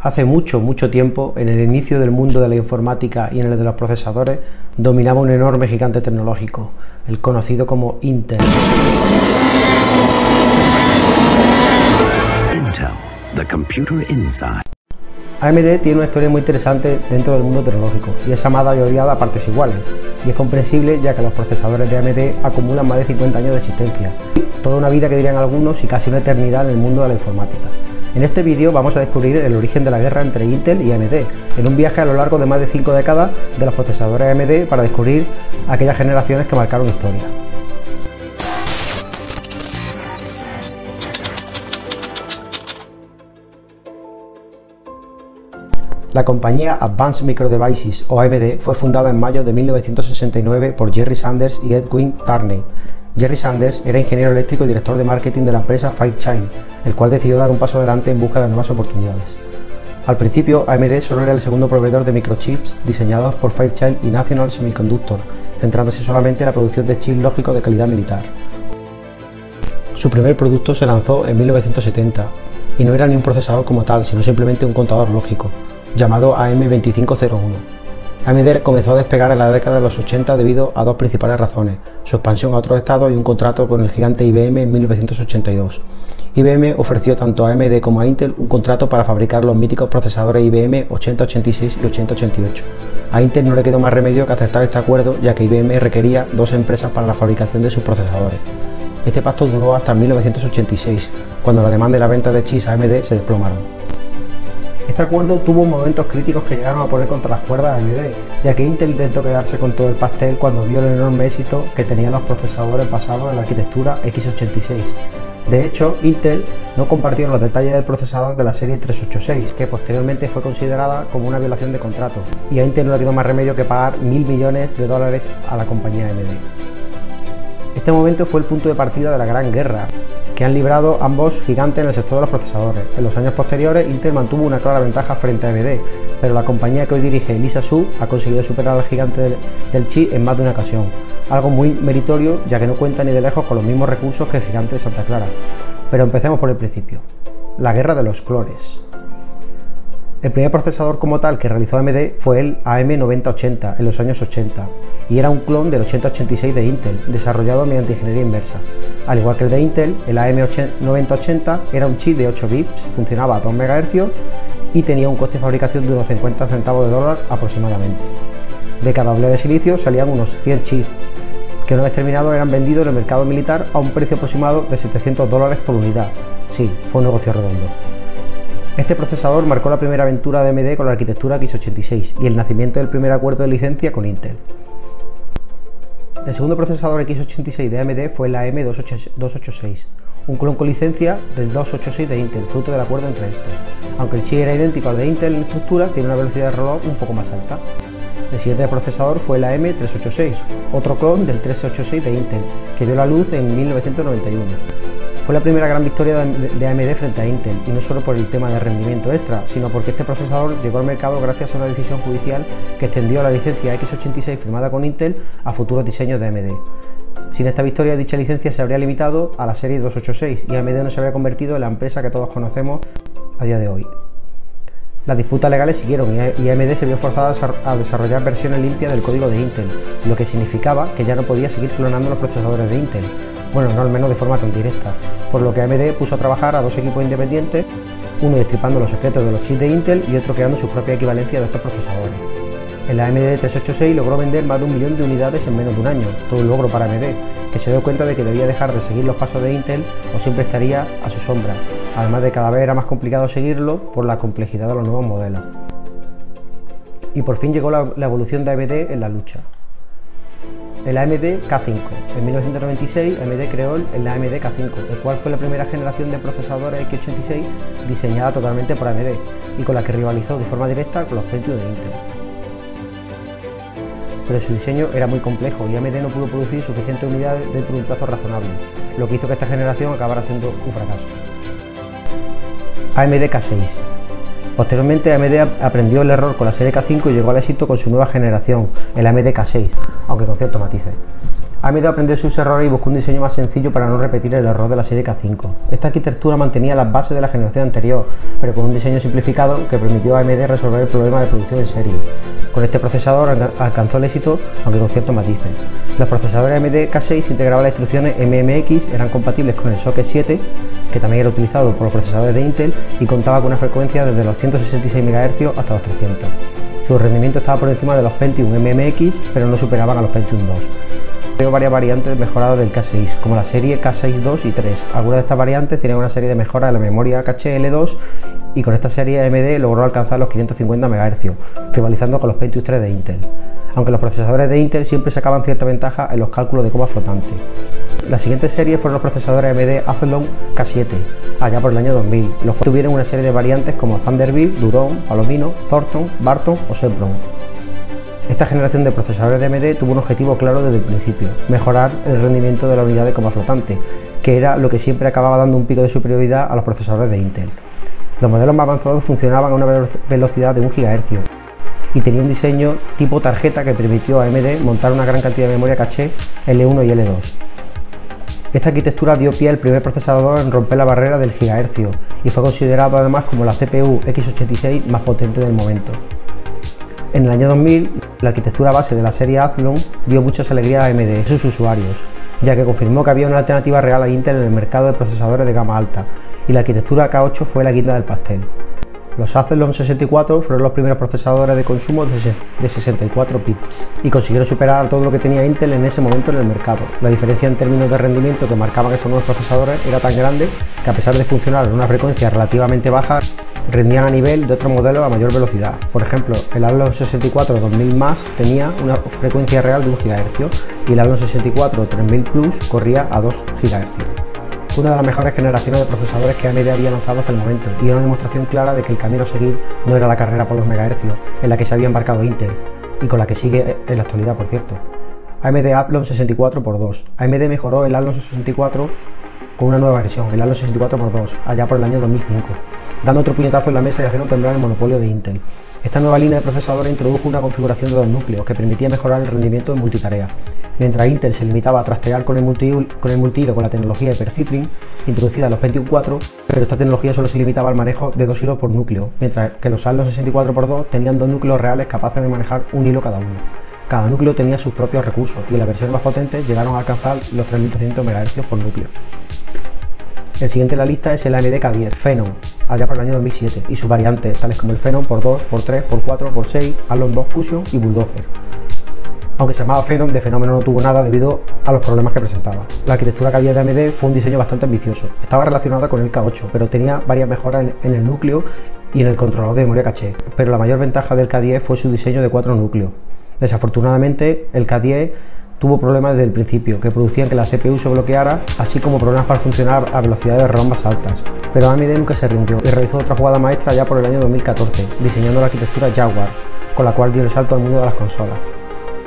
Hace mucho tiempo, en el inicio del mundo de la informática y en el de los procesadores, dominaba un enorme gigante tecnológico, el conocido como Intel. AMD tiene una historia muy interesante dentro del mundo tecnológico y es amada y odiada a partes iguales, y es comprensible ya que los procesadores de AMD acumulan más de 50 años de existencia, toda una vida que dirían algunos y casi una eternidad en el mundo de la informática. En este vídeo vamos a descubrir el origen de la guerra entre Intel y AMD, en un viaje a lo largo de más de 5 décadas de los procesadores AMD para descubrir aquellas generaciones que marcaron historia. La compañía Advanced Micro Devices, o AMD, fue fundada en mayo de 1969 por Jerry Sanders y Edwin Tarney. Jerry Sanders era ingeniero eléctrico y director de marketing de la empresa Fairchild, el cual decidió dar un paso adelante en busca de nuevas oportunidades. Al principio, AMD solo era el segundo proveedor de microchips diseñados por Fairchild y National Semiconductor, centrándose solamente en la producción de chips lógicos de calidad militar. Su primer producto se lanzó en 1970 y no era ni un procesador como tal, sino simplemente un contador lógico, llamado AM2501. AMD comenzó a despegar en la década de los 80 debido a dos principales razones: su expansión a otros estados y un contrato con el gigante IBM en 1982. IBM ofreció tanto a AMD como a Intel un contrato para fabricar los míticos procesadores IBM 8086 y 8088. A Intel no le quedó más remedio que aceptar este acuerdo, ya que IBM requería dos empresas para la fabricación de sus procesadores. Este pacto duró hasta 1986, cuando la demanda y la venta de chips AMD se desplomaron. Este acuerdo tuvo momentos críticos que llegaron a poner contra las cuerdas a AMD, ya que Intel intentó quedarse con todo el pastel cuando vio el enorme éxito que tenían los procesadores basados en la arquitectura x86. De hecho, Intel no compartió los detalles del procesador de la serie 386, que posteriormente fue considerada como una violación de contrato, y a Intel no le quedó más remedio que pagar $1.000 millones a la compañía AMD. Este momento fue el punto de partida de la Gran Guerra que han librado ambos gigantes en el sector de los procesadores. En los años posteriores, Intel mantuvo una clara ventaja frente a AMD, pero la compañía que hoy dirige Lisa Su ha conseguido superar al gigante del chip en más de una ocasión, algo muy meritorio ya que no cuenta ni de lejos con los mismos recursos que el gigante de Santa Clara. Pero empecemos por el principio, la guerra de los clones. El primer procesador como tal que realizó AMD fue el AM9080 en los años 80 y era un clon del 8086 de Intel, desarrollado mediante ingeniería inversa. Al igual que el de Intel, el AM9080 era un chip de 8 bits, funcionaba a 2 MHz y tenía un coste de fabricación de unos 50 centavos de dólar aproximadamente. De cada doble de silicio salían unos 100 chips, que una vez terminados eran vendidos en el mercado militar a un precio aproximado de $700 por unidad. Sí, fue un negocio redondo. Este procesador marcó la primera aventura de AMD con la arquitectura x86 y el nacimiento del primer acuerdo de licencia con Intel. El segundo procesador x86 de AMD fue el AM286, un clon con licencia del 286 de Intel, fruto del acuerdo entre estos. Aunque el chip era idéntico al de Intel en estructura, tiene una velocidad de reloj un poco más alta. El siguiente procesador fue el AM386, otro clon del 386 de Intel, que vio la luz en 1991. Fue la primera gran victoria de AMD frente a Intel, y no solo por el tema de rendimiento extra, sino porque este procesador llegó al mercado gracias a una decisión judicial que extendió la licencia x86 firmada con Intel a futuros diseños de AMD. Sin esta victoria, dicha licencia se habría limitado a la serie 286 y AMD no se habría convertido en la empresa que todos conocemos a día de hoy. Las disputas legales siguieron y AMD se vio forzada a desarrollar versiones limpias del código de Intel, lo que significaba que ya no podía seguir clonando los procesadores de Intel. Bueno, no al menos de forma tan directa, por lo que AMD puso a trabajar a dos equipos independientes, uno destripando los secretos de los chips de Intel y otro creando su propia equivalencia de estos procesadores. El AMD 386 logró vender más de 1 millón de unidades en menos de un año, todo un logro para AMD, que se dio cuenta de que debía dejar de seguir los pasos de Intel o siempre estaría a su sombra, además de que cada vez era más complicado seguirlo por la complejidad de los nuevos modelos. Y por fin llegó la evolución de AMD en la lucha. El AMD K5. En 1996 AMD creó el AMD K5, el cual fue la primera generación de procesadores x86 diseñada totalmente por AMD y con la que rivalizó de forma directa con los Pentium de Intel. Pero su diseño era muy complejo y AMD no pudo producir suficientes unidades dentro de un plazo razonable, lo que hizo que esta generación acabara siendo un fracaso. AMD K6. Posteriormente AMD aprendió el error con la serie K5 y llegó al éxito con su nueva generación, el AMD K6, aunque con ciertos matices. AMD aprendió sus errores y buscó un diseño más sencillo para no repetir el error de la serie K5. Esta arquitectura mantenía las bases de la generación anterior, pero con un diseño simplificado que permitió a AMD resolver el problema de producción en serie. Con este procesador alcanzó el éxito, aunque con ciertos matices. Los procesadores AMD K6 integraban las instrucciones MMX, eran compatibles con el Socket 7, que también era utilizado por los procesadores de Intel, y contaba con una frecuencia desde los 166 MHz hasta los 300. Su rendimiento estaba por encima de los Pentium MMX, pero no superaban a los Pentium 2. Veo varias variantes mejoradas del K6, como la serie K6 2 y 3. Algunas de estas variantes tienen una serie de mejoras de la memoria caché L2, y con esta serie AMD logró alcanzar los 550 MHz, rivalizando con los Pentium 3 de Intel. Aunque los procesadores de Intel siempre sacaban cierta ventaja en los cálculos de coma flotante. La siguiente serie fueron los procesadores AMD Athlon K7, allá por el año 2000, los cuales tuvieron una serie de variantes como Thunderbolt, Duron, Palomino, Thornton, Barton o Sempron. Esta generación de procesadores de AMD tuvo un objetivo claro desde el principio: mejorar el rendimiento de la unidad de coma flotante, que era lo que siempre acababa dando un pico de superioridad a los procesadores de Intel. Los modelos más avanzados funcionaban a una velocidad de 1 GHz y tenía un diseño tipo tarjeta que permitió a AMD montar una gran cantidad de memoria caché L1 y L2. Esta arquitectura dio pie al primer procesador en romper la barrera del gigahercio y fue considerado además como la CPU x86 más potente del momento. En el año 2000, la arquitectura base de la serie Athlon dio muchas alegrías a AMD y sus usuarios, ya que confirmó que había una alternativa real a Intel en el mercado de procesadores de gama alta, y la arquitectura K8 fue la guinda del pastel. Los Athlon 64 fueron los primeros procesadores de consumo de 64 pips y consiguieron superar todo lo que tenía Intel en ese momento en el mercado. La diferencia en términos de rendimiento que marcaban estos nuevos procesadores era tan grande que, a pesar de funcionar en una frecuencia relativamente baja, rendían a nivel de otros modelos a mayor velocidad. Por ejemplo, el Athlon 64 2000 más tenía una frecuencia real de 1 GHz y el Athlon 64 3000 Plus corría a 2 GHz. Fue una de las mejores generaciones de procesadores que AMD había lanzado hasta el momento, y era una demostración clara de que el camino a seguir no era la carrera por los megahercios en la que se había embarcado Intel, y con la que sigue en la actualidad, por cierto. AMD Athlon 64x2. AMD mejoró el Athlon 64 con una nueva versión, el Athlon 64x2, allá por el año 2005, dando otro puñetazo en la mesa y haciendo temblar el monopolio de Intel. Esta nueva línea de procesadores introdujo una configuración de 2 núcleos que permitía mejorar el rendimiento en multitarea. Mientras Intel se limitaba a trastear con el multihilo con la tecnología Hyper-Threading introducida en los Pentium 4, pero esta tecnología solo se limitaba al manejo de 2 hilos por núcleo, mientras que los Athlon 64x2 tenían 2 núcleos reales capaces de manejar un hilo cada uno. Cada núcleo tenía sus propios recursos y en las versiones más potentes llegaron a alcanzar los 3300 MHz por núcleo. El siguiente en la lista es el AMD K10 Phenom, allá por el año 2007, y sus variantes, tales como el Phenom x2, x3, x4, x6, Athlon 2 Fusion y Bulldozer. Aunque se llamaba Phenom, de fenómeno no tuvo nada debido a los problemas que presentaba. La arquitectura K10 de AMD fue un diseño bastante ambicioso. Estaba relacionada con el K8, pero tenía varias mejoras en el núcleo y en el controlador de memoria caché. Pero la mayor ventaja del K10 fue su diseño de 4 núcleos. Desafortunadamente, el K10 tuvo problemas desde el principio, que producían que la CPU se bloqueara, así como problemas para funcionar a velocidades de ROM más altas. Pero AMD nunca se rindió y realizó otra jugada maestra ya por el año 2014, diseñando la arquitectura Jaguar, con la cual dio el salto al mundo de las consolas.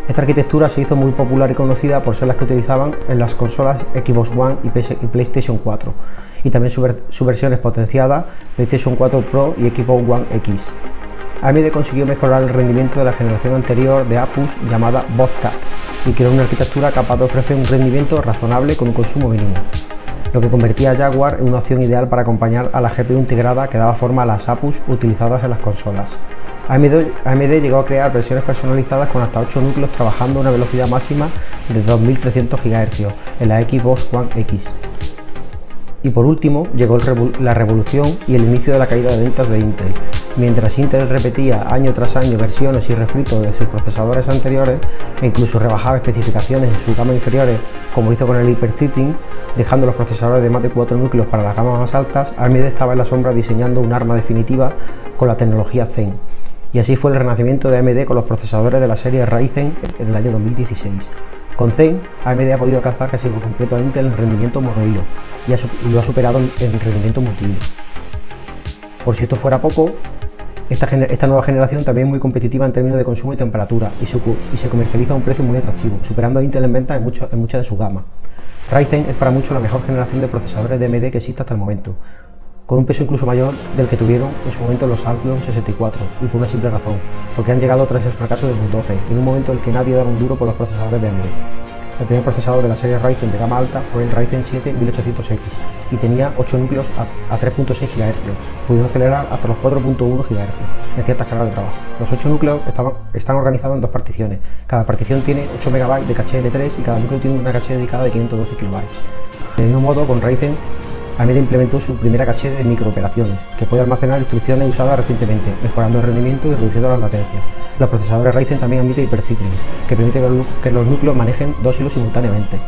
Esta arquitectura se hizo muy popular y conocida por ser las que utilizaban en las consolas Xbox One y PlayStation 4, y también su versión potenciada PlayStation 4 Pro y Xbox One X. AMD consiguió mejorar el rendimiento de la generación anterior de APUs llamada Bobcat y creó una arquitectura capaz de ofrecer un rendimiento razonable con un consumo mínimo, lo que convertía a Jaguar en una opción ideal para acompañar a la GPU integrada que daba forma a las APUs utilizadas en las consolas. AMD llegó a crear versiones personalizadas con hasta 8 núcleos trabajando a una velocidad máxima de 2300 GHz en la Xbox One X. Y por último llegó la revolución y el inicio de la caída de ventas de Intel. Mientras Intel repetía año tras año versiones y refritos de sus procesadores anteriores e incluso rebajaba especificaciones en sus gamas inferiores, como hizo con el Hyper-Threading, dejando los procesadores de más de 4 núcleos para las gamas más altas, AMD estaba en la sombra diseñando un arma definitiva con la tecnología Zen. Y así fue el renacimiento de AMD con los procesadores de la serie Ryzen en el año 2016. Con Zen, AMD ha podido alcanzar casi por completo a Intel en rendimiento monohilo y lo ha superado en rendimiento multihilo. Por si esto fuera poco, esta nueva generación también es muy competitiva en términos de consumo y temperatura y se comercializa a un precio muy atractivo, superando a Intel en ventas en muchas de sus gamas. Ryzen es para muchos la mejor generación de procesadores de AMD que existe hasta el momento, con un peso incluso mayor del que tuvieron en su momento los Athlon 64, y por una simple razón, porque han llegado tras el fracaso del Bulldozer, en un momento en el que nadie daba un duro por los procesadores de AMD. El primer procesador de la serie Ryzen de gama alta fue el Ryzen 7 1800X y tenía 8 núcleos a 3.6 GHz, pudiendo acelerar hasta los 4.1 GHz en ciertas cargas de trabajo. Los 8 núcleos están organizados en dos particiones. Cada partición tiene 8 MB de caché L3 y cada núcleo tiene una caché dedicada de 512 KB. Del mismo modo, con Ryzen, AMD implementó su primera caché de microoperaciones, que puede almacenar instrucciones usadas recientemente, mejorando el rendimiento y reduciendo las latencias. Los procesadores Ryzen también admiten hiperthreading, que permite que los núcleos manejen dos hilos simultáneamente.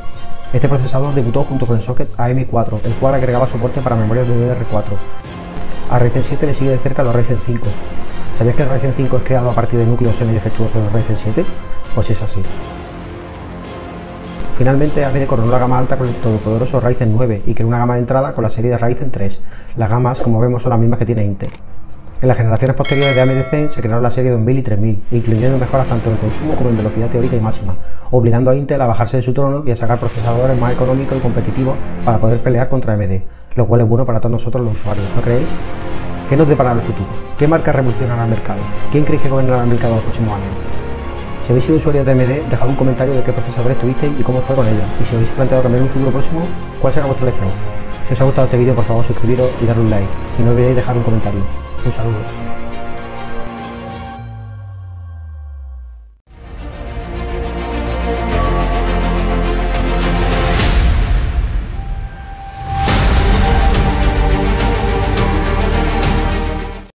Este procesador debutó junto con el socket AM4, el cual agregaba soporte para memorias DDR4. A Ryzen 7 le sigue de cerca los Ryzen 5. ¿Sabías que el Ryzen 5 es creado a partir de núcleos semidefectuosos del Ryzen 7? Pues es así. Finalmente, AMD coronó la gama alta con el todopoderoso Ryzen 9 y creó una gama de entrada con la serie de Ryzen 3. Las gamas, como vemos, son las mismas que tiene Intel. En las generaciones posteriores de AMD Zen se crearon la serie 2000 y 3000, incluyendo mejoras tanto en consumo como en velocidad teórica y máxima, obligando a Intel a bajarse de su trono y a sacar procesadores más económicos y competitivos para poder pelear contra AMD, lo cual es bueno para todos nosotros los usuarios, ¿no creéis? ¿Qué nos depara el futuro? ¿Qué marcas revolucionarán el mercado? ¿Quién creéis que gobernará el mercado los próximos años? Si habéis sido usuarios de AMD, dejad un comentario de qué procesadores tuvisteis y cómo fue con ellos. Y si os habéis planteado cambiar en un futuro próximo, ¿cuál será vuestra elección? Si os ha gustado este vídeo, por favor suscribiros y darle un like. Y no olvidéis dejar un comentario. Un saludo.